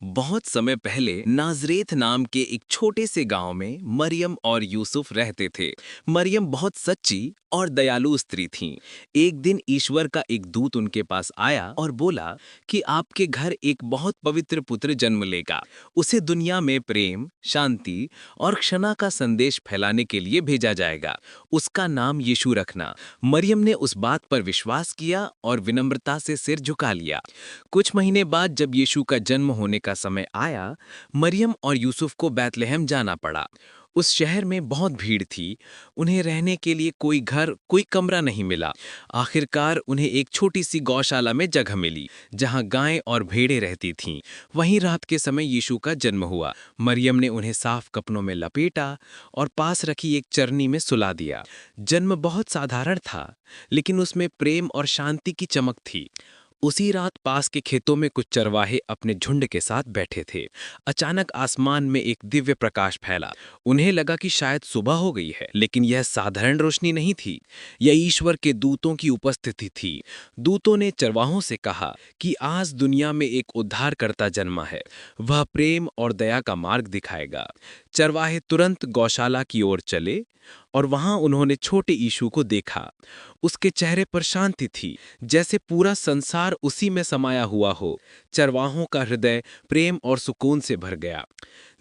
बहुत समय पहले नाजरेत नाम के एक छोटे से गांव में मरियम और यूसुफ रहते थे। मरियम बहुत सच्ची और दयालु स्त्री थीं। एक दिन ईश्वर का एक दूत उनके पास आया और बोला कि आपके घर एक बहुत पवित्र पुत्र जन्म लेगा। उसे दुनिया में प्रेम, शांति और क्षमा का संदेश फैलाने के लिए भेजा जाएगा। उसका नाम यीशु रखना। मरियम ने उस बात पर विश्वास किया और विनम्रता से सिर झुका लिया। कुछ महीने बाद जब यीशु का जन्म होने का समय आया, मरियम और यूसुफ को बैतलहम जाना पड़ा। उस शहर में बहुत भीड़ थी। उन्हें रहने के लिए कोई घर, कोई कमरा नहीं मिला। आखिरकार उन्हें एक छोटी सी गौशाला में जगह मिली, जहां गायें और भेड़ें रहती थीं। वहीं रात के समय यीशु का जन्म हुआ। मरियम ने उन्हें साफ कपड़ों में लपेटा और पास रखी एक चरनी में सुला दिया। जन्म बहुत साधारण था, लेकिन उसमें प्रेम और शांति की चमक थी। उसी रात पास के खेतों में कुछ चरवाहे अपने झुंड के साथ बैठे थे। अचानक आसमान में एक दिव्य प्रकाश फैला। उन्हें लगा कि शायद सुबह हो गई है, लेकिन यह साधारण रोशनी नहीं थी। यह ईश्वर के दूतों की उपस्थिति थी। दूतों ने चरवाहों से कहा कि आज दुनिया में एक उद्धारकर्ता जन्मा है। वह प्रेम और दया का मार्ग दिखाएगा। चरवाहे तुरंत गौशाला की ओर चले और वहां उन्होंने छोटे यीशु को देखा। उसके चेहरे पर शांति थी, जैसे पूरा संसार उसी में समाया हुआ हो। चरवाहों का हृदय प्रेम और सुकून से भर गया।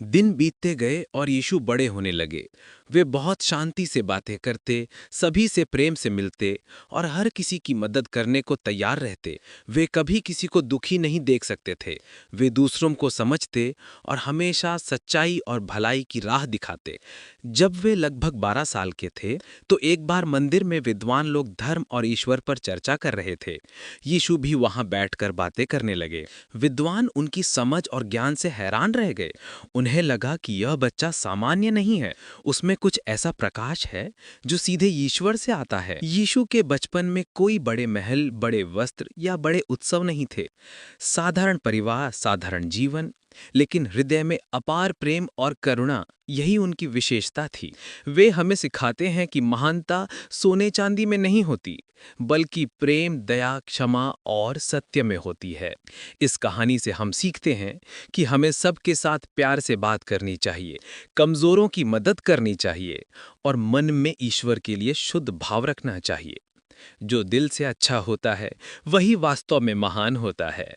दिन बीतते गए और यीशु बड़े होने लगे। वे बहुत शांति से बातें करते, सभी से प्रेम से मिलते और हर किसी की मदद करने को तैयार रहते। वे कभी किसी को दुखी नहीं देख सकते थे। वे दूसरों को समझते और हमेशा सच्चाई और भलाई की राह दिखाते। जब वे लगभग 12 साल के थे, तो एक बार मंदिर में विद्वान लोग धर्म और ईश्वर पर चर्चा कर रहे थे। यीशु भी वहां बैठकर बातें करने लगे। विद्वान उनकी समझ और ज्ञान से हैरान रह गए। उन्हें लगा कि यह बच्चा सामान्य नहीं है, उसमें कुछ ऐसा प्रकाश है जो सीधे ईश्वर से आता है। यीशु के बचपन में कोई बड़े महल, बड़े वस्त्र या बड़े उत्सव नहीं थे। साधारण परिवार, साधारण जीवन, लेकिन हृदय में अपार प्रेम और करुणा, यही उनकी विशेषता थी। वे हमें सिखाते हैं कि महानता सोने चांदी में नहीं होती, बल्कि प्रेम, दया, क्षमा और सत्य में होती है। इस कहानी से हम सीखते हैं कि हमें सबके साथ प्यार से बात करनी चाहिए, कमजोरों की मदद करनी चाहिए और मन में ईश्वर के लिए शुद्ध भाव रखना चाहिए। जो दिल से अच्छा होता है, वही वास्तव में महान होता है।